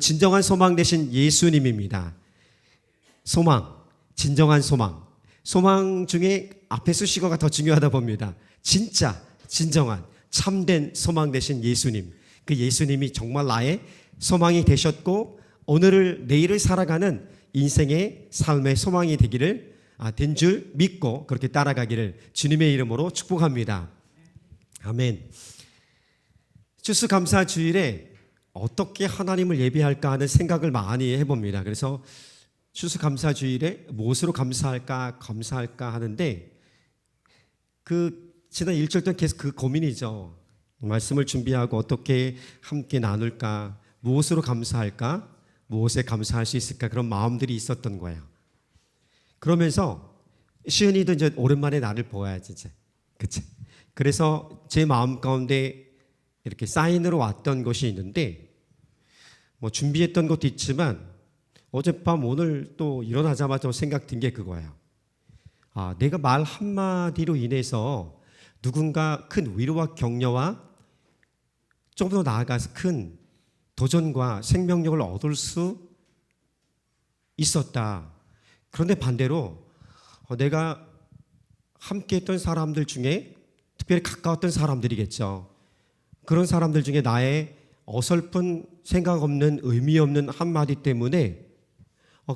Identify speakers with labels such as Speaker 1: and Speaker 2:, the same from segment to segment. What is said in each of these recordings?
Speaker 1: 진정한 소망 되신 예수님입니다. 소망, 진정한 소망. 소망 중에 앞에 수식어가 더 중요하다 봅니다. 진짜, 진정한, 참된 소망 되신 예수님. 그 예수님이 정말 나의 소망이 되셨고 오늘을 내일을 살아가는 인생의 삶의 소망이 되기를 된 줄 믿고 그렇게 따라가기를 주님의 이름으로 축복합니다. 아멘. 추수감사주일에 어떻게 하나님을 예배할까 하는 생각을 많이 해봅니다. 그래서 추수감사주일에 무엇으로 감사할까 하는데 지난 1절 동안 계속 그 고민이죠. 말씀을 준비하고 어떻게 함께 나눌까, 무엇으로 감사할까, 무엇에 감사할 수 있을까, 그런 마음들이 있었던 거예요. 그러면서 시은이도 이제 오랜만에 나를 보아야지 이제, 그치? 그래서 제 마음 가운데 이렇게 사인으로 왔던 것이 있는데 뭐 준비했던 것도 있지만 어젯밤 오늘 또 일어나자마자 생각 든 게 그거예요. 내가 말 한마디로 인해서 누군가 큰 위로와 격려와 좀 더 나아가서 큰 도전과 생명력을 얻을 수 있었다. 그런데 반대로 내가 함께 했던 사람들 중에 특별히 가까웠던 사람들이겠죠. 그런 사람들 중에 나의 어설픈 생각 없는 의미 없는 한마디 때문에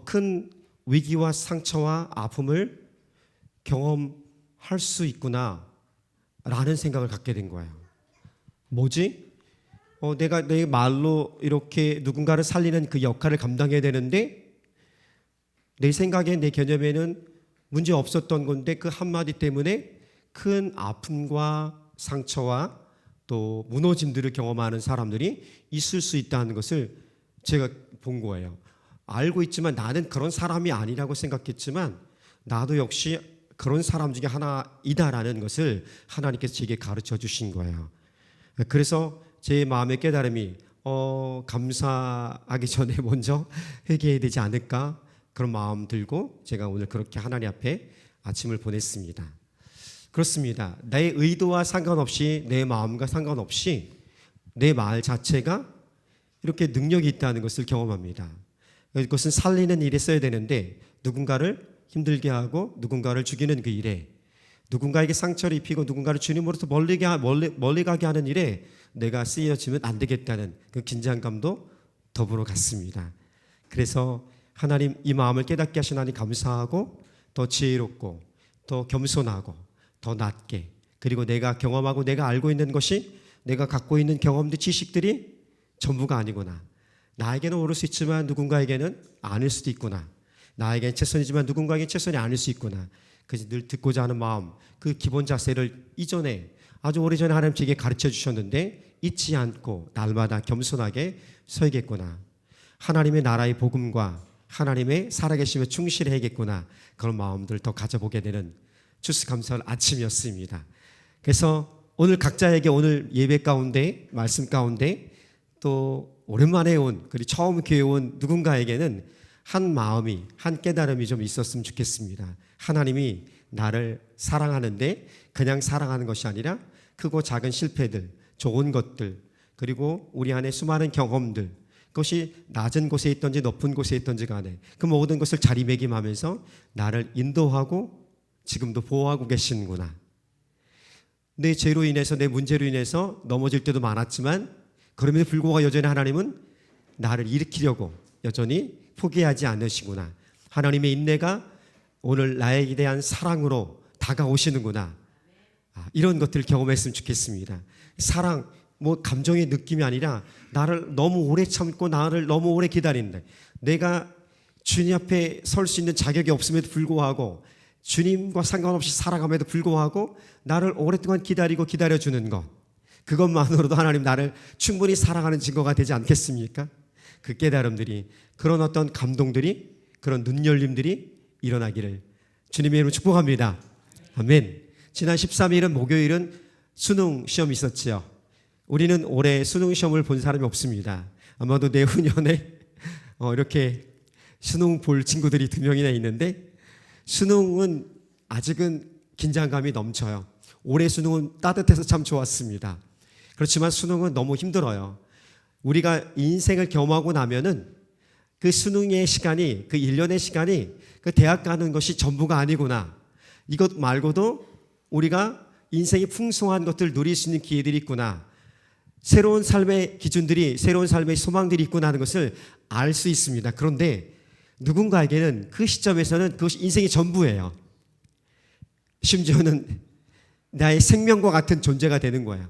Speaker 1: 큰 위기와 상처와 아픔을 경험할 수 있구나 라는 생각을 갖게 된 거예요. 뭐지? 내가 내 말로 이렇게 누군가를 살리는 그 역할을 감당해야 되는데 내 생각에 내 개념에는 문제 없었던 건데 그 한마디 때문에 큰 아픔과 상처와 또 무너짐들을 경험하는 사람들이 있을 수 있다는 것을 제가 본 거예요. 알고 있지만 나는 그런 사람이 아니라고 생각했지만 나도 역시 그런 사람 중에 하나이다라는 것을 하나님께서 제게 가르쳐 주신 거예요. 그래서 제 마음의 깨달음이 감사하기 전에 먼저 회개해야 되지 않을까 그런 마음 들고 제가 오늘 그렇게 하나님 앞에 아침을 보냈습니다. 그렇습니다. 내 의도와 상관없이 내 마음과 상관없이 내 말 자체가 이렇게 능력이 있다는 것을 경험합니다. 그것은 살리는 일에 써야 되는데 누군가를 힘들게 하고 누군가를 죽이는 그 일에 누군가에게 상처를 입히고 누군가를 주님으로부터 멀리 가게 하는 일에 내가 쓰여지면 안 되겠다는 그 긴장감도 더불어 갔습니다. 그래서 하나님 이 마음을 깨닫게 하신 하나님 감사하고 더 지혜롭고 더 겸손하고 더 낮게 그리고 내가 경험하고 내가 알고 있는 것이 내가 갖고 있는 경험들 지식들이 전부가 아니구나. 나에게는 옳을 수 있지만 누군가에게는 아닐 수도 있구나. 나에게는 최선이지만 누군가에게는 최선이 아닐 수 있구나. 그래서 늘 듣고자 하는 마음 그 기본 자세를 이전에 아주 오래전에 하나님 제게 가르쳐 주셨는데 잊지 않고 날마다 겸손하게 서야겠구나. 하나님의 나라의 복음과 하나님의 살아계심에 충실해야겠구나. 그런 마음들을 더 가져보게 되는 추수감사절 아침이었습니다. 그래서 오늘 각자에게 오늘 예배 가운데 말씀 가운데 또 오랜만에 온 그리고 처음 교회 온 누군가에게는 한 마음이 한 깨달음이 좀 있었으면 좋겠습니다. 하나님이 나를 사랑하는데 그냥 사랑하는 것이 아니라 크고 작은 실패들, 좋은 것들 그리고 우리 안에 수많은 경험들 그것이 낮은 곳에 있든지 높은 곳에 있든지 간에 그 모든 것을 자리매김하면서 나를 인도하고 지금도 보호하고 계시는구나. 내 죄로 인해서 내 문제로 인해서 넘어질 때도 많았지만 그럼에도 불구하고 여전히 하나님은 나를 일으키려고 여전히 포기하지 않으시구나. 하나님의 인내가 오늘 나에게 대한 사랑으로 다가오시는구나. 이런 것들을 경험했으면 좋겠습니다. 사랑, 감정의 느낌이 아니라 나를 너무 오래 참고 나를 너무 오래 기다린다. 내가 주님 앞에 설 수 있는 자격이 없음에도 불구하고 주님과 상관없이 살아감에도 불구하고 나를 오랫동안 기다려주는 것. 그것만으로도 하나님 나를 충분히 사랑하는 증거가 되지 않겠습니까? 그 깨달음들이 그런 어떤 감동들이 그런 눈 열림들이 일어나기를 주님의 이름으로 축복합니다. 아멘. 지난 13일은 목요일은 수능 시험이 있었지요. 우리는 올해 수능 시험을 본 사람이 없습니다. 아마도 내후년에 이렇게 수능 볼 친구들이 2명이나 있는데 수능은 아직은 긴장감이 넘쳐요. 올해 수능은 따뜻해서 참 좋았습니다. 그렇지만 수능은 너무 힘들어요. 우리가 인생을 겸하고 나면은 그 수능의 시간이, 그 1년의 시간이 그 대학 가는 것이 전부가 아니구나. 이것 말고도 우리가 인생이 풍성한 것들을 누릴 수 있는 기회들이 있구나. 새로운 삶의 기준들이, 새로운 삶의 소망들이 있구나 하는 것을 알 수 있습니다. 그런데 누군가에게는 그 시점에서는 그것이 인생이 전부예요. 심지어는 나의 생명과 같은 존재가 되는 거예요.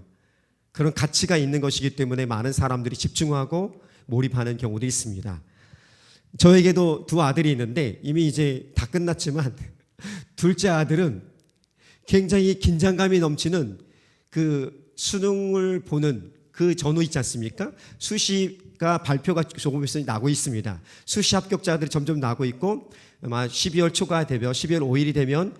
Speaker 1: 그런 가치가 있는 것이기 때문에 많은 사람들이 집중하고 몰입하는 경우도 있습니다. 저에게도 두 아들이 있는데 이미 이제 다 끝났지만 둘째 아들은 굉장히 긴장감이 넘치는 그 수능을 보는 그 전후 있지 않습니까? 수시가 발표가 조금 있으니 나고 있습니다. 수시 합격자들이 점점 나고 있고 아마 12월 초가 되면 12월 5일이 되면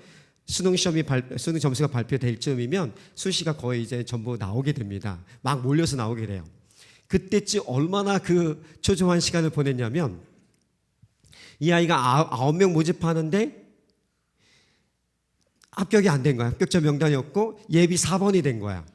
Speaker 1: 수능 점수가 발표될 즈음이면 수시가 거의 이제 전부 나오게 됩니다. 막 몰려서 나오게 돼요. 그때쯤 얼마나 그 초조한 시간을 보냈냐면 이 아이가 9명 모집하는데 합격이 안 된 거야. 합격자 명단이 없고 예비 4번이 된 거야.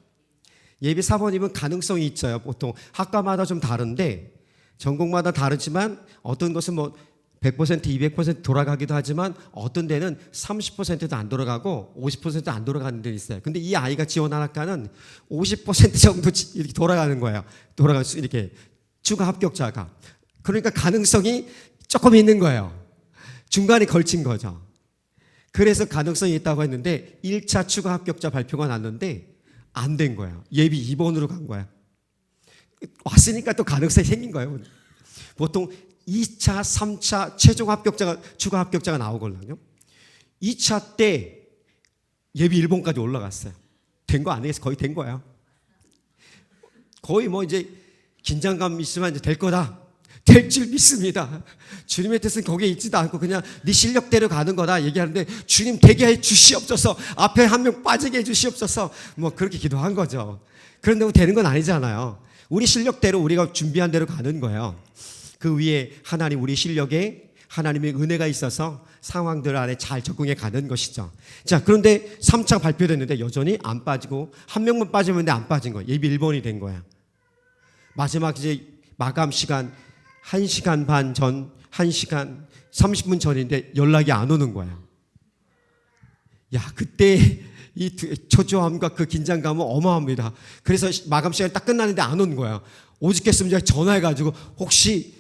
Speaker 1: 예비 4번이면 가능성이 있어요. 보통 학과마다 좀 다른데 전공마다 다르지만 어떤 것은 뭐 100%, 200% 돌아가기도 하지만 어떤 데는 30%도 안 돌아가고 50%도 안 돌아가는 데 있어요. 근데 이 아이가 지원한 학과는 50% 정도 이렇게 돌아가는 거예요. 돌아갈 수 이렇게 추가 합격자가. 그러니까 가능성이 조금 있는 거예요. 중간에 걸친 거죠. 그래서 가능성이 있다고 했는데 1차 추가 합격자 발표가 났는데 안 된 거예요. 예비 2번으로 간 거야. 왔으니까 또 가능성이 생긴 거예요. 보통 2차, 3차 최종 합격자가 추가 합격자가 나오거든요. 2차 때 예비 1번까지 올라갔어요. 된 거 아니겠어요? 거의 된 거예요. 거의 뭐 이제 긴장감 있으면 이제 될 거다. 될 줄 믿습니다. 주님의 뜻은 거기에 있지도 않고 그냥 네 실력대로 가는 거다 얘기하는데 주님 되게 해 주시옵소서. 앞에 한 명 빠지게 해 주시옵소서. 뭐 그렇게 기도한 거죠. 그런데 되는 건 아니잖아요. 우리 실력대로 우리가 준비한 대로 가는 거예요. 그 위에 하나님 우리 실력에 하나님의 은혜가 있어서 상황들 안에 잘 적응해 가는 것이죠. 자, 그런데 3차 발표됐는데 여전히 안 빠지고 한 명만 빠지면 안 빠진 거예요. 예비 1번이 된 거야. 마지막 이제 마감 시간 1시간 반 전, 1시간 30분 전인데 연락이 안 오는 거야. 야, 그때 이 초조함과 그 긴장감은 어마합니다. 그래서 마감 시간이 딱 끝나는데 안 오는 거야. 오죽했으면 제가 전화해가지고 혹시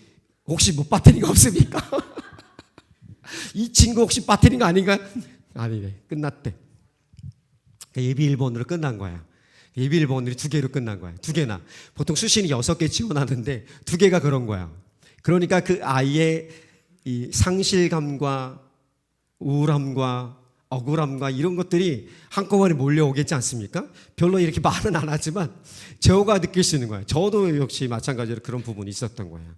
Speaker 1: 뭐 빠뜨린 거 없습니까? 이 친구 혹시 빠뜨린 거 아닌가? 아니네. 끝났대. 예비 1번으로 끝난 거야. 예비 1번으로 2개로 끝난 거야. 2개나. 보통 수시는 6개 지원하는데 2개가 그런 거야. 그러니까 그 아이의 이 상실감과 우울함과 억울함과 이런 것들이 한꺼번에 몰려오겠지 않습니까? 별로 이렇게 말은 안 하지만 제호가 느낄 수 있는 거예요. 저도 역시 마찬가지로 그런 부분이 있었던 거예요.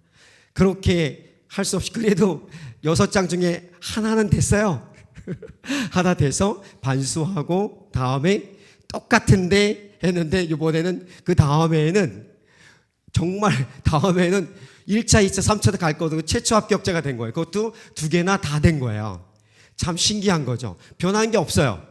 Speaker 1: 그렇게 할 수 없이 그래도 6장 중에 하나는 됐어요. 하나 돼서 반수하고 다음에 똑같은데 했는데 이번에는 그 다음에는 정말 다음에는 1차, 2차, 3차도 갈 거고 최초 합격자가 된 거예요. 그것도 2개나 다 된 거예요. 참 신기한 거죠. 변한 게 없어요.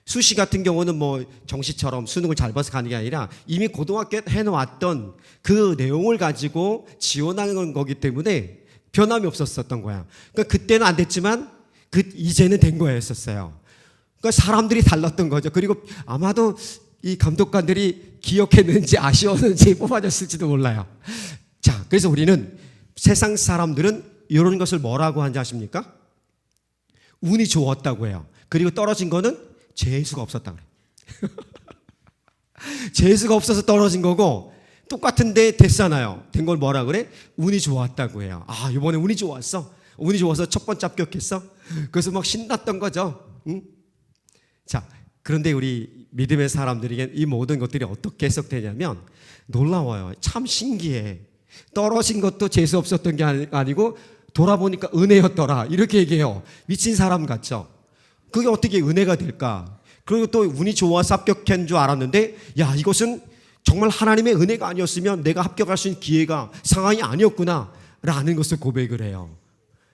Speaker 1: 수시 같은 경우는 뭐 정시처럼 수능을 잘 봐서 가는 게 아니라 이미 고등학교 해놓았던 그 내용을 가지고 지원하는 거기 때문에 변함이 없었던 거야. 그러니까 그때는 안 됐지만 이제는 된 거였었어요. 그러니까 사람들이 달랐던 거죠. 그리고 아마도 이 감독관들이 기억했는지 아쉬웠는지 뽑아줬을지도 몰라요. 자, 그래서 우리는 세상 사람들은 이런 것을 뭐라고 하는지 아십니까? 운이 좋았다고 해요. 그리고 떨어진 거는 재수가 없었다고 그래요. 재수가 없어서 떨어진 거고 똑같은데 됐잖아요. 된 걸 뭐라 그래? 운이 좋았다고 해요. 아, 이번에 운이 좋았어. 운이 좋아서 첫 번째 합격했어. 그래서 막 신났던 거죠. 응? 자, 그런데 우리 믿음의 사람들에게 이 모든 것들이 어떻게 해석되냐면 놀라워요. 참 신기해. 떨어진 것도 재수 없었던 게 아니고 돌아보니까 은혜였더라. 이렇게 얘기해요. 미친 사람 같죠? 그게 어떻게 은혜가 될까? 그리고 또 운이 좋아서 합격한 줄 알았는데 야, 이것은 정말 하나님의 은혜가 아니었으면 내가 합격할 수 있는 기회가 상황이 아니었구나 라는 것을 고백을 해요.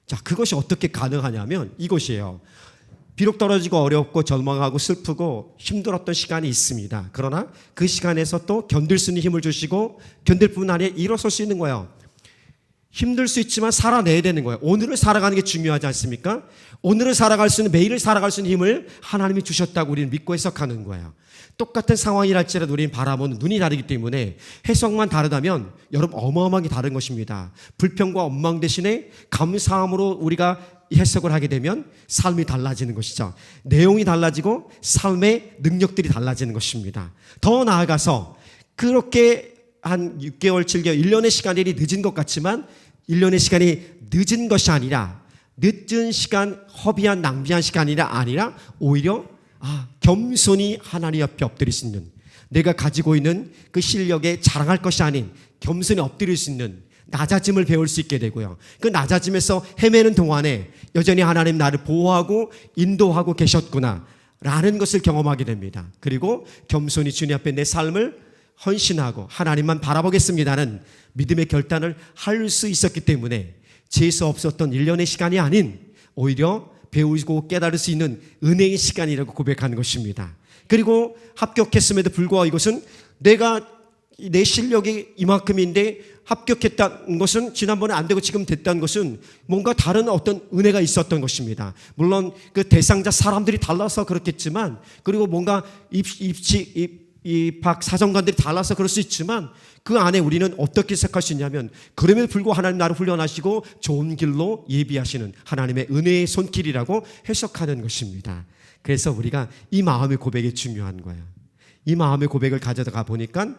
Speaker 1: 자, 그것이 어떻게 가능하냐면 이것이에요. 비록 떨어지고 어렵고 절망하고 슬프고 힘들었던 시간이 있습니다. 그러나 그 시간에서 또 견딜 수 있는 힘을 주시고 견딜 뿐 아니라 일어설 수 있는 거예요. 힘들 수 있지만 살아내야 되는 거예요. 오늘을 살아가는 게 중요하지 않습니까? 오늘을 살아갈 수 있는, 매일을 살아갈 수 있는 힘을 하나님이 주셨다고 우리는 믿고 해석하는 거예요. 똑같은 상황이랄지라도 우리는 바라보는 눈이 다르기 때문에 해석만 다르다면 여러분 어마어마하게 다른 것입니다. 불평과 원망 대신에 감사함으로 우리가 해석을 하게 되면 삶이 달라지는 것이죠. 내용이 달라지고 삶의 능력들이 달라지는 것입니다. 더 나아가서 그렇게 한 6개월, 7개월, 1년의 시간이 늦은 것 같지만 1년의 시간이 늦은 것이 아니라 늦은 시간, 허비한 낭비한 시간이 아니라 오히려 겸손히 하나님 앞에 엎드릴 수 있는, 내가 가지고 있는 그 실력에 자랑할 것이 아닌 겸손히 엎드릴 수 있는 낮아짐을 배울 수 있게 되고요. 그 낮아짐에서 헤매는 동안에 여전히 하나님 나를 보호하고 인도하고 계셨구나 라는 것을 경험하게 됩니다. 그리고 겸손히 주님 앞에 내 삶을 헌신하고 하나님만 바라보겠습니다는 믿음의 결단을 할 수 있었기 때문에 재수 없었던 1년의 시간이 아닌 오히려 배우고 깨달을 수 있는 은혜의 시간이라고 고백하는 것입니다. 그리고 합격했음에도 불구하고 이것은 내가 내 실력이 이만큼인데 합격했다는 것은 지난번에 안 되고 지금 됐다는 것은 뭔가 다른 어떤 은혜가 있었던 것입니다. 물론 그 대상자 사람들이 달라서 그렇겠지만, 그리고 뭔가 입학 사정관들이 달라서 그럴 수 있지만, 그 안에 우리는 어떻게 해석할 수 있냐면 그럼에도 불구하고 하나님 나를 훈련하시고 좋은 길로 예비하시는 하나님의 은혜의 손길이라고 해석하는 것입니다. 그래서 우리가 이 마음의 고백이 중요한 거예요. 이 마음의 고백을 가져가 보니까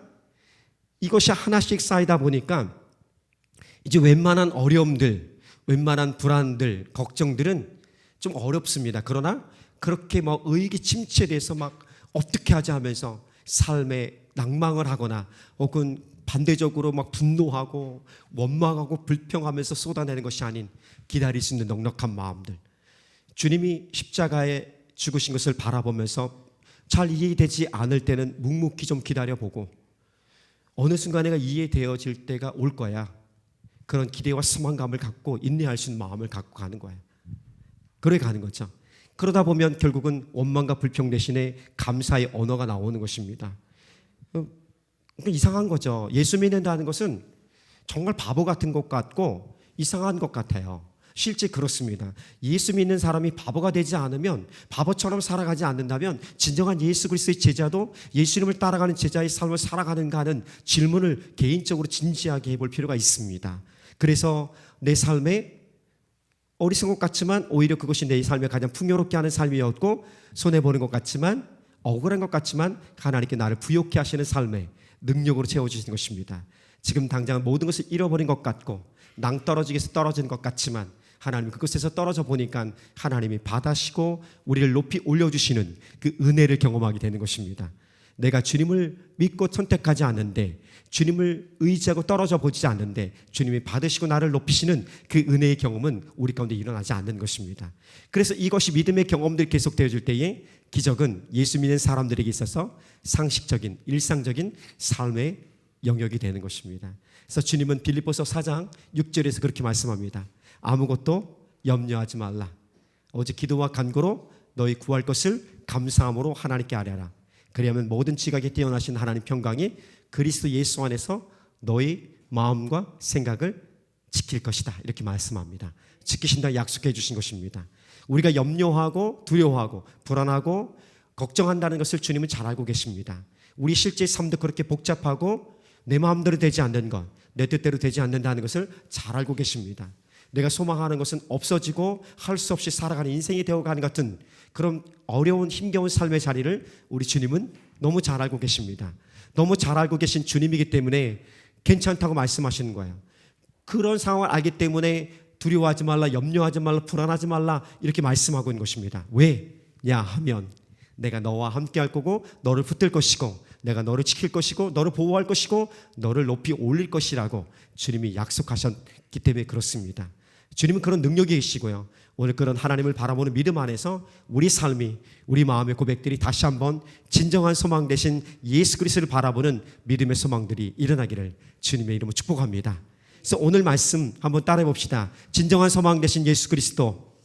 Speaker 1: 이것이 하나씩 쌓이다 보니까 이제 웬만한 어려움들, 웬만한 불안들, 걱정들은 좀 어렵습니다. 그러나 그렇게 의기 침체돼서 어떻게 하자 하면서 삶에 낭망을 하거나 혹은 반대적으로 분노하고 원망하고 불평하면서 쏟아내는 것이 아닌 기다릴 수 있는 넉넉한 마음들, 주님이 십자가에 죽으신 것을 바라보면서 잘 이해되지 않을 때는 묵묵히 좀 기다려보고 어느 순간 내가 이해되어질 때가 올 거야. 그런 기대와 소망감을 갖고 인내할 수 있는 마음을 갖고 가는 거예요. 그래 가는 거죠. 그러다 보면 결국은 원망과 불평 대신에 감사의 언어가 나오는 것입니다. 이상한 거죠. 예수 믿는다는 것은 정말 바보 같은 것 같고 이상한 것 같아요. 실제 그렇습니다. 예수 믿는 사람이 바보가 되지 않으면, 바보처럼 살아가지 않는다면 진정한 예수 그리스도의 제자도 예수님을 따라가는 제자의 삶을 살아가는가 하는 질문을 개인적으로 진지하게 해볼 필요가 있습니다. 그래서 내 삶에 어리석은 것 같지만 오히려 그것이 내 삶에 가장 풍요롭게 하는 삶이었고, 손해보는 것 같지만 억울한 것 같지만 하나님께 나를 부욕해 하시는 삶의 능력으로 채워주시는 것입니다. 지금 당장 모든 것을 잃어버린 것 같고 낭떠러지게서 떨어지는 것 같지만 하나님 그것에서 떨어져 보니까 하나님이 받아시고 우리를 높이 올려주시는 그 은혜를 경험하게 되는 것입니다. 내가 주님을 믿고 선택하지 않는데, 주님을 의지하고 떨어져 보지 않는데 주님이 받으시고 나를 높이시는 그 은혜의 경험은 우리 가운데 일어나지 않는 것입니다. 그래서 이것이 믿음의 경험들이 계속되어질 때에 기적은 예수 믿는 사람들에게 있어서 상식적인 일상적인 삶의 영역이 되는 것입니다. 그래서 주님은 빌립보서 4장 6절에서 그렇게 말씀합니다. 아무것도 염려하지 말라. 오직 기도와 간구로 너희 구할 것을 감사함으로 하나님께 아뢰라. 그리하면 모든 지각에 뛰어나신 하나님 평강이 그리스도 예수 안에서 너희 마음과 생각을 지킬 것이다. 이렇게 말씀합니다. 지키신다 약속해 주신 것입니다. 우리가 염려하고 두려워하고 불안하고 걱정한다는 것을 주님은 잘 알고 계십니다. 우리 실제 삶도 그렇게 복잡하고 내 마음대로 되지 않는 것, 내 뜻대로 되지 않는다는 것을 잘 알고 계십니다. 내가 소망하는 것은 없어지고 할 수 없이 살아가는 인생이 되어가는 같은 그런 어려운 힘겨운 삶의 자리를 우리 주님은 너무 잘 알고 계십니다. 너무 잘 알고 계신 주님이기 때문에 괜찮다고 말씀하시는 거예요. 그런 상황을 알기 때문에 두려워하지 말라, 염려하지 말라, 불안하지 말라 이렇게 말씀하고 있는 것입니다. 왜냐 하면 내가 너와 함께 할 거고 너를 붙들 것이고 내가 너를 지킬 것이고 너를 보호할 것이고 너를 높이 올릴 것이라고 주님이 약속하셨기 때문에 그렇습니다. 주님은 그런 능력이 계시고요. 오늘 그런 하나님을 바라보는 믿음 안에서 우리 삶이, 우리 마음의 고백들이 다시 한번 진정한 소망 되신 예수 그리스도를 바라보는 믿음의 소망들이 일어나기를 주님의 이름으로 축복합니다. 그래서 오늘 말씀 한번 따라해 봅시다. 진정한 소망 되신 예수 그리스도,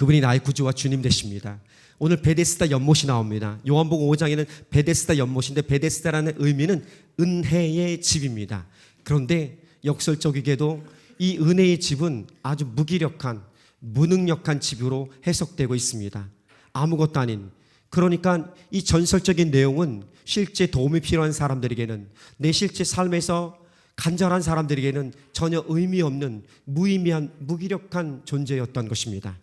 Speaker 1: 그분이 나의 구주와 주님 되십니다. 오늘 베데스다 연못이 나옵니다. 요한복음 5장에는 베데스다 연못인데 베데스다라는 의미는 은혜의 집입니다. 그런데 역설적이게도 이 은혜의 집은 아주 무기력한, 무능력한 집으로 해석되고 있습니다. 아무것도 아닌. 그러니까 이 전설적인 내용은 실제 도움이 필요한 사람들에게는, 내 실제 삶에서 간절한 사람들에게는 전혀 의미 없는 무의미한 무기력한 존재였던 것입니다.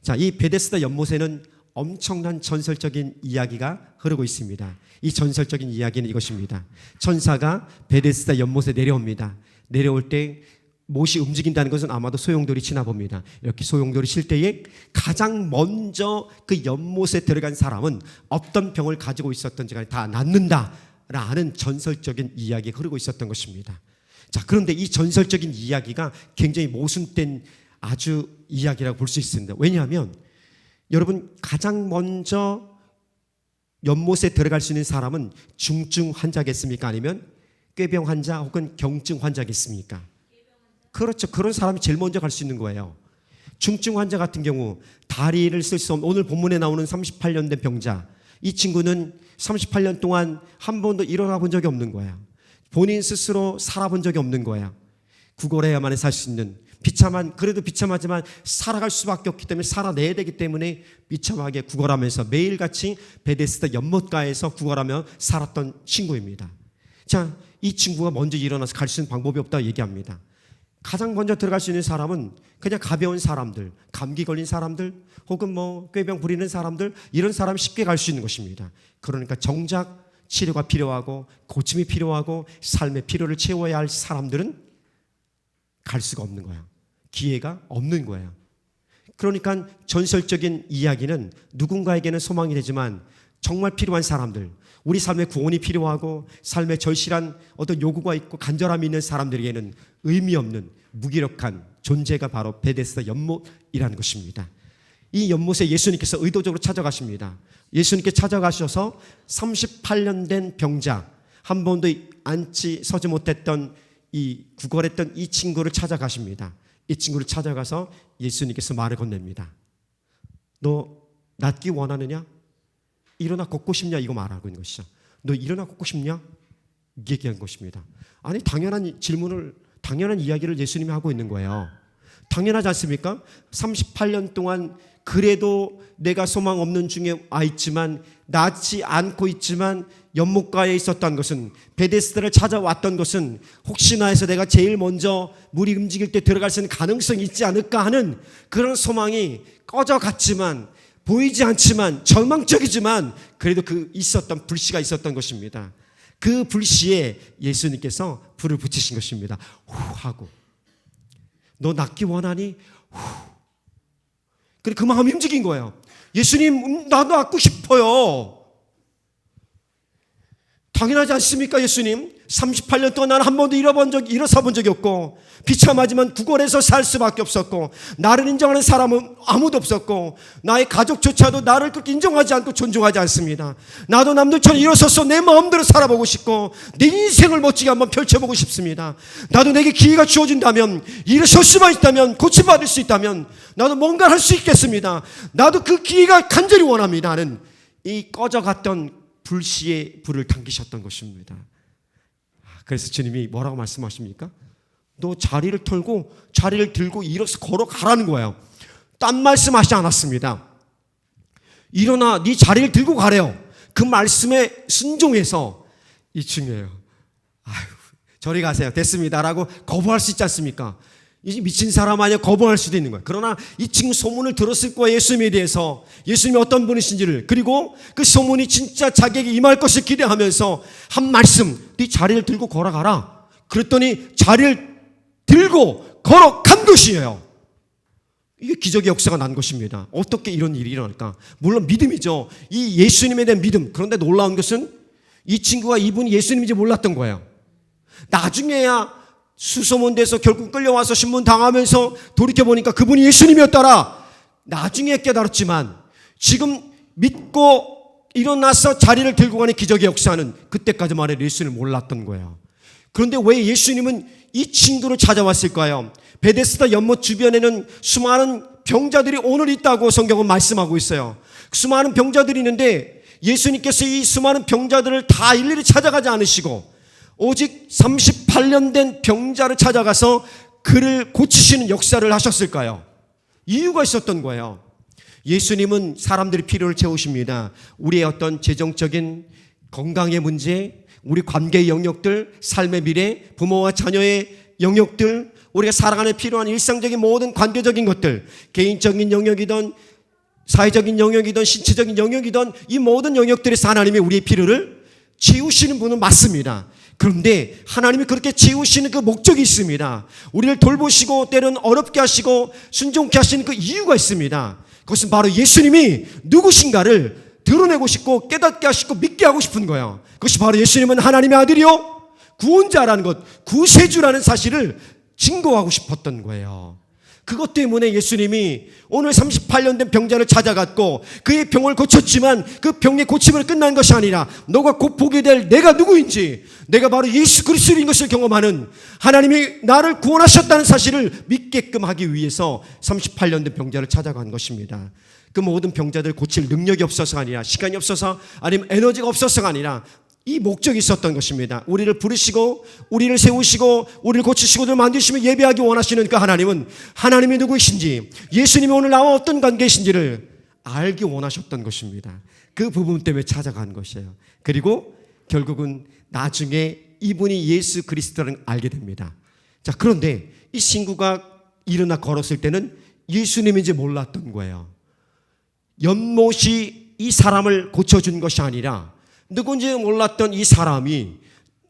Speaker 1: 자, 이 베데스다 연못에는 엄청난 전설적인 이야기가 흐르고 있습니다. 이 전설적인 이야기는 이것입니다. 천사가 베데스다 연못에 내려옵니다. 내려올 때 못이 움직인다는 것은 아마도 소용돌이 치나 봅니다. 이렇게 소용돌이 칠 때에 가장 먼저 그 연못에 들어간 사람은 어떤 병을 가지고 있었던지 간에 다 낫는다라는 전설적인 이야기가 흐르고 있었던 것입니다. 자, 그런데 이 전설적인 이야기가 굉장히 모순된 아주 이야기라고 볼 수 있습니다. 왜냐하면 여러분, 가장 먼저 연못에 들어갈 수 있는 사람은 중증 환자겠습니까? 아니면 꾀병 환자 혹은 경증 환자겠습니까? 그렇죠. 그런 사람이 제일 먼저 갈 수 있는 거예요. 중증 환자 같은 경우 다리를 쓸 수 없는, 오늘 본문에 나오는 38년 된 병자, 이 친구는 38년 동안 한 번도 일어나 본 적이 없는 거예요. 본인 스스로 살아본 적이 없는 거예요. 구걸해야만 살 수 있는, 그래도 비참하지만 살아갈 수밖에 없기 때문에 살아내야 되기 때문에 비참하게 구걸하면서 매일같이 베데스다 연못가에서 구걸하며 살았던 친구입니다. 자, 이 친구가 먼저 일어나서 갈 수 있는 방법이 없다고 얘기합니다. 가장 먼저 들어갈 수 있는 사람은 그냥 가벼운 사람들, 감기 걸린 사람들 혹은 꾀병 부리는 사람들, 이런 사람이 쉽게 갈 수 있는 것입니다. 그러니까 정작 치료가 필요하고 고침이 필요하고 삶의 필요를 채워야 할 사람들은 갈 수가 없는 거야. 기회가 없는 거예요. 그러니까 전설적인 이야기는 누군가에게는 소망이 되지만 정말 필요한 사람들, 우리 삶의 구원이 필요하고 삶의 절실한 어떤 요구가 있고 간절함이 있는 사람들에게는 의미 없는 무기력한 존재가 바로 베데스다 연못이라는 것입니다. 이 연못에 예수님께서 의도적으로 찾아가십니다. 예수님께 찾아가셔서 38년 된 병자, 한 번도 서지 못했던 이 구걸했던 이 친구를 찾아가십니다. 이 친구를 찾아가서 예수님께서 말을 건넵니다. 너 낫기 원하느냐? 일어나 걷고 싶냐? 이거 말하고 있는 것이죠. 너 일어나 걷고 싶냐? 얘기한 것입니다. 아니, 당연한 질문을, 당연한 이야기를 예수님이 하고 있는 거예요. 당연하지 않습니까? 38년 동안 그래도 내가 소망 없는 중에 와 있지만, 낫지 않고 있지만 연못가에 있었던 것은, 베데스다를 찾아왔던 것은 혹시나 해서 내가 제일 먼저 물이 움직일 때 들어갈 수 있는 가능성이 있지 않을까 하는 그런 소망이 꺼져갔지만, 보이지 않지만 절망적이지만 그래도 그 있었던 불씨가 있었던 것입니다. 그 불씨에 예수님께서 불을 붙이신 것입니다. 후 하고, 너 낫기 원하니? 후. 그래, 그 마음이 움직인 거예요. 예수님, 나도 낫고 싶어요. 당연하지 않습니까? 예수님, 38년 동안 나는 한 번도 일어서 본 적이 없고, 비참하지만 구걸해서 살 수밖에 없었고, 나를 인정하는 사람은 아무도 없었고, 나의 가족조차도 나를 그렇게 인정하지 않고 존중하지 않습니다. 나도 남들처럼 일어서서 내 마음대로 살아보고 싶고 내 인생을 멋지게 한번 펼쳐보고 싶습니다. 나도 내게 기회가 주어진다면, 일어설 수만 있다면, 고침받을 수 있다면 나도 뭔가 할 수 있겠습니다. 나도 그 기회가 간절히 원합니다 하는 이 꺼져갔던 불씨에 불을 당기셨던 것입니다. 그래서 주님이 뭐라고 말씀하십니까? 너 자리를 들고 일어서 걸어가라는 거예요. 딴 말씀하시지 않았습니다. 일어나 네 자리를 들고 가래요. 그 말씀에 순종해서, 이 중요해요. 아유, 저리 가세요, 됐습니다라고 거부할 수 있지 않습니까? 이 미친 사람 아니야, 거부할 수도 있는 거예요. 그러나 이 친구 소문을 들었을 거예요. 예수님에 대해서, 예수님이 어떤 분이신지를. 그리고 그 소문이 진짜 자기에게 임할 것을 기대하면서 한 말씀, 네 자리를 들고 걸어가라. 그랬더니 자리를 들고 걸어간 것이에요. 이게 기적의 역사가 난 것입니다. 어떻게 이런 일이 일어날까? 물론 믿음이죠. 이 예수님에 대한 믿음. 그런데 놀라운 것은 이 친구가 이분이 예수님인지 몰랐던 거예요. 나중에야 수소문돼서 결국 끌려와서 신문당하면서 돌이켜보니까 그분이 예수님이었더라. 나중에 깨달았지만 지금 믿고 일어나서 자리를 들고 가는 기적의 역사는 그때까지만 해도 예수님을 몰랐던 거예요. 그런데 왜 예수님은 이 친구를 찾아왔을까요? 베데스다 연못 주변에는 수많은 병자들이 오늘 있다고 성경은 말씀하고 있어요. 수많은 병자들이 있는데 예수님께서 이 수많은 병자들을 다 일일이 찾아가지 않으시고 오직 38년 된 병자를 찾아가서 그를 고치시는 역사를 하셨을까요? 이유가 있었던 거예요. 예수님은 사람들의 필요를 채우십니다. 우리의 어떤 재정적인 건강의 문제, 우리 관계의 영역들, 삶의 미래, 부모와 자녀의 영역들, 우리가 살아가는 필요한 일상적인 모든 관계적인 것들, 개인적인 영역이든 사회적인 영역이든 신체적인 영역이든 이 모든 영역들에서 하나님이 우리의 필요를 채우시는 분은 맞습니다. 그런데 하나님이 그렇게 채우시는 그 목적이 있습니다. 우리를 돌보시고 때로는 어렵게 하시고 순종케 하시는 그 이유가 있습니다. 그것은 바로 예수님이 누구신가를 드러내고 싶고 깨닫게 하시고 믿게 하고 싶은 거예요. 그것이 바로 예수님은 하나님의 아들이요 구원자라는 것, 구세주라는 사실을 증거하고 싶었던 거예요. 그것 때문에 예수님이 오늘 38년 된 병자를 찾아갔고 그의 병을 고쳤지만 그 병의 고침으로 끝난 것이 아니라 너가 곧 보게 될 내가 누구인지, 내가 바로 예수 그리스도인 것을 경험하는, 하나님이 나를 구원하셨다는 사실을 믿게끔 하기 위해서 38년 된 병자를 찾아간 것입니다. 그 모든 병자들 고칠 능력이 없어서가 아니라, 시간이 없어서 아니면 에너지가 없어서가 아니라 이 목적이 있었던 것입니다. 우리를 부르시고 우리를 세우시고 우리를 고치시고 만드시며 예배하기 원하시는 그 하나님은 하나님이 누구이신지, 예수님이 오늘 나와 어떤 관계이신지를 알기 원하셨던 것입니다. 그 부분 때문에 찾아간 것이에요. 그리고 결국은 나중에 이분이 예수 그리스도를 알게 됩니다. 자, 그런데 이 친구가 일어나 걸었을 때는 예수님인지 몰랐던 거예요. 연못이 이 사람을 고쳐준 것이 아니라 누군지 몰랐던 이 사람이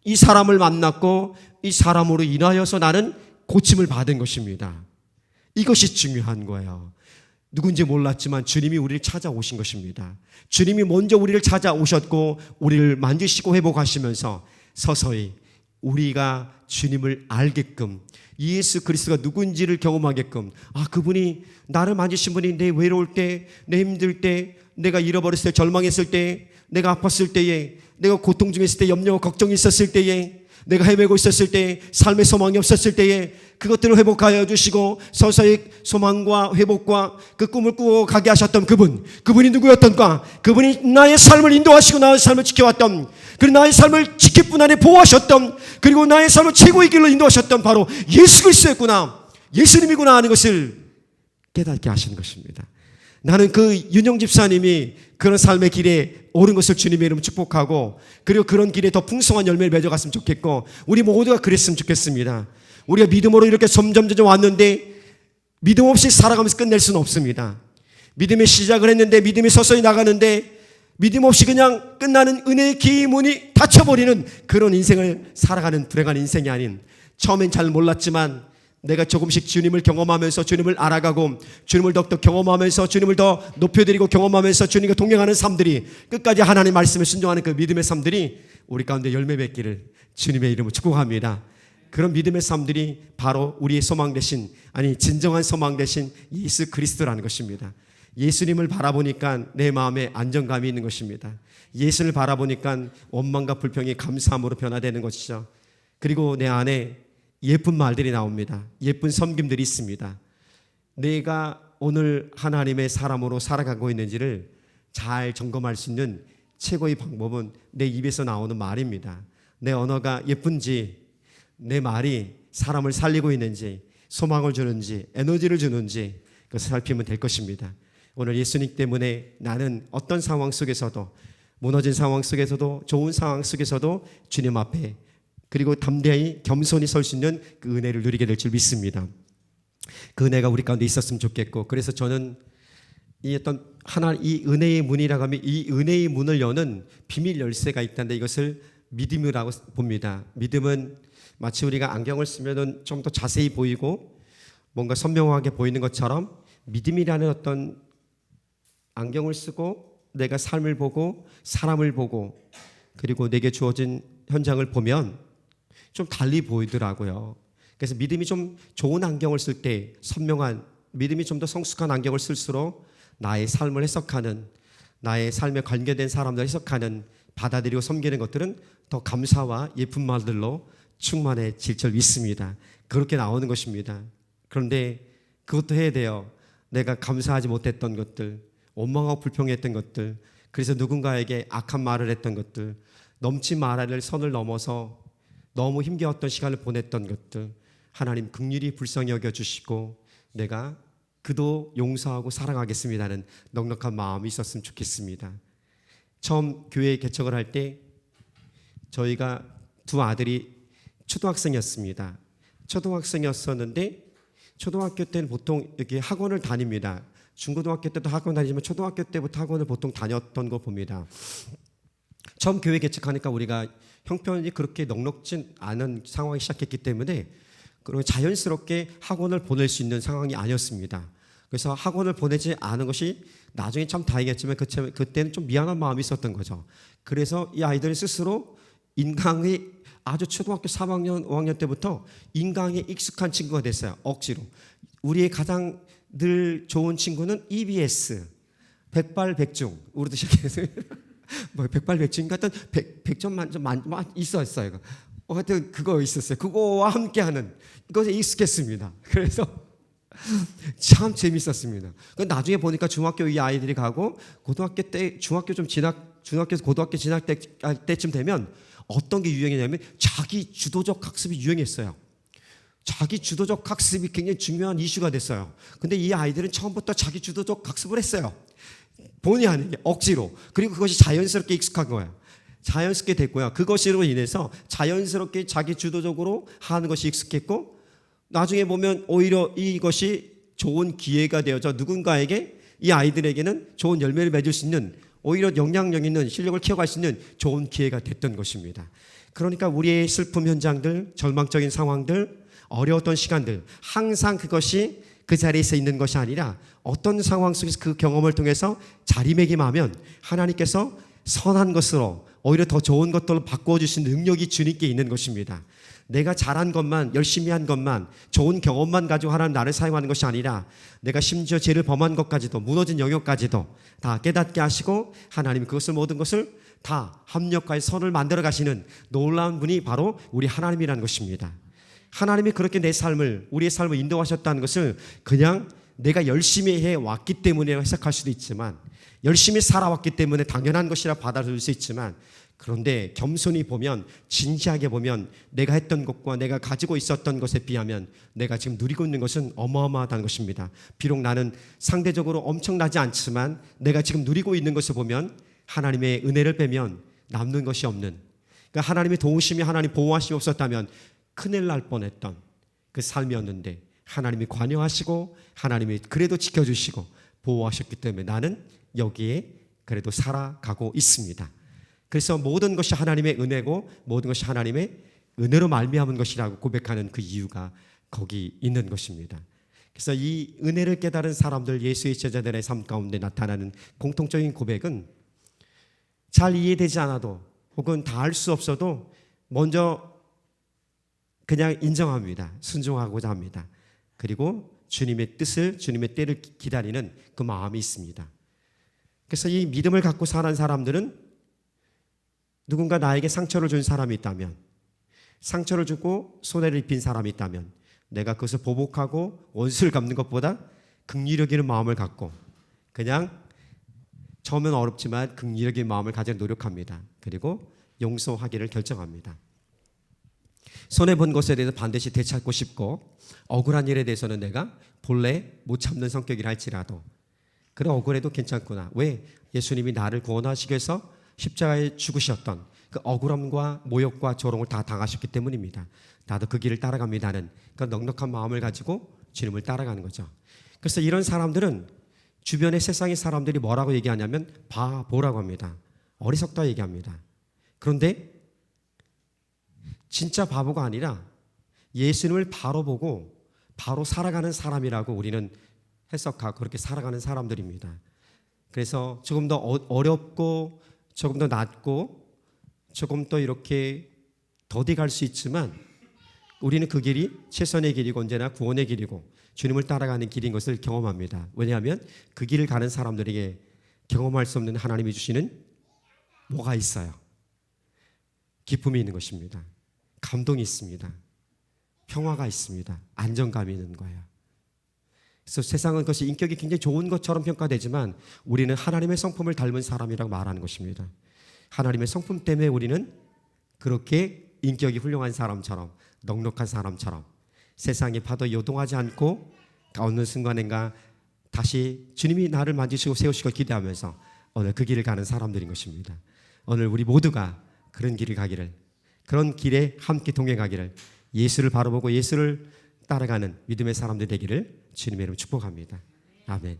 Speaker 1: 이 사람을 만났고 이 사람으로 인하여서 나는 고침을 받은 것입니다. 이것이 중요한 거예요. 누군지 몰랐지만 주님이 우리를 찾아오신 것입니다. 주님이 먼저 우리를 찾아오셨고 우리를 만지시고 회복하시면서 서서히 우리가 주님을 알게끔, 예수 그리스도가 누군지를 경험하게끔, 아, 그분이 나를 만지신 분이 내 외로울 때, 내 힘들 때, 내가 잃어버렸을 때, 절망했을 때, 내가 아팠을 때에, 내가 고통 중에 있을 때, 염려와 걱정이 있었을 때에, 내가 헤매고 있었을 때, 삶의 소망이 없었을 때에 그것들을 회복하여 주시고 서서히 소망과 회복과 그 꿈을 꾸어 가게 하셨던 그분이 누구였던가? 그분이 나의 삶을 인도하시고 나의 삶을 지켜왔던, 그리고 나의 삶을 지킬 뿐 아니라 보호하셨던, 그리고 나의 삶을 최고의 길로 인도하셨던 바로 예수 그리스도였구나, 예수님이구나 하는 것을 깨닫게 하신 것입니다. 나는 그 윤영 집사님이 그런 삶의 길에 오른 것을 주님의 이름으로 축복하고, 그리고 그런 길에 더 풍성한 열매를 맺어갔으면 좋겠고, 우리 모두가 그랬으면 좋겠습니다. 우리가 믿음으로 이렇게 점점 왔는데 믿음 없이 살아가면서 끝낼 수는 없습니다. 믿음의 시작을 했는데 믿음이 서서히 나가는데 믿음 없이 그냥 끝나는 은혜의 기문이 닫혀버리는 그런 인생을 살아가는 불행한 인생이 아닌, 처음엔 잘 몰랐지만 내가 조금씩 주님을 경험하면서 주님을 알아가고 주님을 더욱더 경험하면서 주님을 더 높여드리고 경험하면서 주님과 동행하는 삶들이, 끝까지 하나님의 말씀에 순종하는 그 믿음의 삶들이 우리 가운데 열매 맺기를 주님의 이름으로 축복합니다. 그런 믿음의 삶들이 바로 우리의 소망 되신, 아니 진정한 소망 되신 예수 그리스도라는 것입니다. 예수님을 바라보니까 내 마음에 안정감이 있는 것입니다. 예수를 바라보니까 원망과 불평이 감사함으로 변화되는 것이죠. 그리고 내 안에 예쁜 말들이 나옵니다. 예쁜 섬김들이 있습니다. 내가 오늘 하나님의 사람으로 살아가고 있는지를 잘 점검할 수 있는 최고의 방법은 내 입에서 나오는 말입니다. 내 언어가 예쁜지, 내 말이 사람을 살리고 있는지, 소망을 주는지, 에너지를 주는지, 그것을 살피면 될 것입니다. 오늘 예수님 때문에 나는 어떤 상황 속에서도, 무너진 상황 속에서도, 좋은 상황 속에서도 주님 앞에 그리고 담대히 겸손히 설 수 있는 그 은혜를 누리게 될 줄 믿습니다. 그 은혜가 우리 가운데 있었으면 좋겠고, 그래서 저는 이 어떤 이 은혜의 문이라고 하면 이 은혜의 문을 여는 비밀 열쇠가 있다는데 이것을 믿음이라고 봅니다. 믿음은 마치 우리가 안경을 쓰면 좀 더 자세히 보이고 뭔가 선명하게 보이는 것처럼, 믿음이라는 어떤 안경을 쓰고 내가 삶을 보고 사람을 보고 그리고 내게 주어진 현장을 보면 좀 달리 보이더라고요. 그래서 믿음이 좀 좋은 안경을 쓸 때, 선명한 믿음이 좀 더 성숙한 안경을 쓸수록 나의 삶을 해석하는, 나의 삶에 관계된 사람들 해석하는, 받아들이고 섬기는 것들은 더 감사와 예쁜 말들로 충만해질 줄 믿습니다. 그렇게 나오는 것입니다. 그런데 그것도 해야 돼요. 내가 감사하지 못했던 것들, 원망하고 불평했던 것들, 그래서 누군가에게 악한 말을 했던 것들, 넘지 말아야 할 선을 넘어서 너무 힘겨웠던 시간을 보냈던 것들, 하나님 긍휼히 불쌍히 여겨주시고 내가 그도 용서하고 사랑하겠습니다는 넉넉한 마음이 있었으면 좋겠습니다. 처음 교회 개척을 할 때 저희가 두 아들이 초등학생이었습니다. 초등학생이었었는데 초등학교 때는 보통 여기 학원을 다닙니다. 중고등학교 때도 학원 다니지만 초등학교 때부터 학원을 보통 다녔던 거 봅니다. 처음 교회 개척하니까 우리가 형편이 그렇게 넉넉진 않은 상황이 시작했기 때문에 그리고 자연스럽게 학원을 보낼 수 있는 상황이 아니었습니다. 그래서 학원을 보내지 않은 것이 나중에 참 다행이었지만 그때는 좀 미안한 마음이 있었던 거죠. 그래서 이 아이들이 스스로 인강이 아주 초등학교 3학년, 5학년 때부터 인강에 익숙한 친구가 됐어요. 억지로. 우리의 가장 늘 좋은 친구는 EBS, 백발백중. 우리도 시작해서 뭐 백발백중 같은 100점 만점 있었어요. 하여튼 그거 있었어요. 그거와 함께하는 그것에 익숙했습니다. 그래서 참 재밌었습니다. 나중에 보니까 중학교 이 아이들이 가고 고등학교 때 중학교에서 고등학교 진학 때쯤 되면 어떤 게 유행이냐면 자기 주도적 학습이 유행했어요. 자기 주도적 학습이 굉장히 중요한 이슈가 됐어요. 근데 이 아이들은 처음부터 자기 주도적 학습을 했어요. 본의 아니게 억지로. 그리고 그것이 자연스럽게 익숙한 거예요. 자연스럽게 됐고요. 그것으로 인해서 자연스럽게 자기 주도적으로 하는 것이 익숙했고 나중에 보면 오히려 이것이 좋은 기회가 되어져 누군가에게 이 아이들에게는 좋은 열매를 맺을 수 있는 오히려 영향력 있는 실력을 키워갈 수 있는 좋은 기회가 됐던 것입니다. 그러니까 우리의 슬픔 현장들, 절망적인 상황들, 어려웠던 시간들 항상 그것이 그 자리에서 있는 것이 아니라 어떤 상황 속에서 그 경험을 통해서 자리매김하면 하나님께서 선한 것으로 오히려 더 좋은 것들로 바꿔주신 능력이 주님께 있는 것입니다. 내가 잘한 것만 열심히 한 것만 좋은 경험만 가지고 하나님 나를 사용하는 것이 아니라 내가 심지어 죄를 범한 것까지도 무너진 영역까지도 다 깨닫게 하시고 하나님 그것을 모든 것을 다 합력하여 선을 만들어 가시는 놀라운 분이 바로 우리 하나님이라는 것입니다. 하나님이 그렇게 내 삶을 우리의 삶을 인도하셨다는 것을 그냥 내가 열심히 해왔기 때문에 해석할 수도 있지만 열심히 살아왔기 때문에 당연한 것이라 받아들일 수 있지만 그런데 겸손히 보면 진지하게 보면 내가 했던 것과 내가 가지고 있었던 것에 비하면 내가 지금 누리고 있는 것은 어마어마하다는 것입니다. 비록 나는 상대적으로 엄청나지 않지만 내가 지금 누리고 있는 것을 보면 하나님의 은혜를 빼면 남는 것이 없는 그러니까 하나님의 도우심이 하나님 보호하심이 없었다면 큰일 날 뻔했던 그 삶이었는데 하나님이 관여하시고 하나님이 그래도 지켜주시고 보호하셨기 때문에 나는 여기에 그래도 살아가고 있습니다. 그래서 모든 것이 하나님의 은혜고 모든 것이 하나님의 은혜로 말미암은 것이라고 고백하는 그 이유가 거기 있는 것입니다. 그래서 이 은혜를 깨달은 사람들 예수의 제자들의 삶 가운데 나타나는 공통적인 고백은 잘 이해되지 않아도 혹은 다 알 수 없어도 먼저 그냥 인정합니다. 순종하고자 합니다. 그리고 주님의 뜻을 주님의 때를 기다리는 그 마음이 있습니다. 그래서 이 믿음을 갖고 사는 사람들은 누군가 나에게 상처를 준 사람이 있다면 상처를 주고 손해를 입힌 사람이 있다면 내가 그것을 보복하고 원수를 갚는 것보다 긍휼히 여기는 마음을 갖고 그냥 처음엔 어렵지만 긍휼히 여기는 마음을 가지려 노력합니다. 그리고 용서하기를 결정합니다. 손해본 것에 대해서 반드시 되찾고 싶고 억울한 일에 대해서는 내가 본래 못 참는 성격이라 할지라도 그래 억울해도 괜찮구나. 왜? 예수님이 나를 구원하시기 위해서 십자가에 죽으셨던 그 억울함과 모욕과 조롱을 다 당하셨기 때문입니다. 나도 그 길을 따라갑니다는 그 넉넉한 마음을 가지고 주님을 따라가는 거죠. 그래서 이런 사람들은 주변의 세상의 사람들이 뭐라고 얘기하냐면 바보라고 합니다. 어리석다 얘기합니다. 그런데 진짜 바보가 아니라 예수님을 바로 보고 바로 살아가는 사람이라고 우리는 해석하고 그렇게 살아가는 사람들입니다. 그래서 조금 더 어렵고 조금 더 낮고 조금 더 이렇게 더디 갈 수 있지만 우리는 그 길이 최선의 길이고 언제나 구원의 길이고 주님을 따라가는 길인 것을 경험합니다. 왜냐하면 그 길을 가는 사람들에게 경험할 수 없는 하나님이 주시는 뭐가 있어요? 기쁨이 있는 것입니다. 감동이 있습니다. 평화가 있습니다. 안정감이 있는 거예요. 그래서 세상은 그것이 인격이 굉장히 좋은 것처럼 평가되지만 우리는 하나님의 성품을 닮은 사람이라고 말하는 것입니다. 하나님의 성품 때문에 우리는 그렇게 인격이 훌륭한 사람처럼, 넉넉한 사람처럼 세상의 파도에 요동하지 않고 어느 순간인가 다시 주님이 나를 만지시고 세우시고 기대하면서 오늘 그 길을 가는 사람들인 것입니다. 오늘 우리 모두가 그런 길을 가기를, 그런 길에 함께 동행하기를, 예수를 바라보고 예수를 따라가는 믿음의 사람들 되기를 주님의 이름으로 축복합니다. 아멘.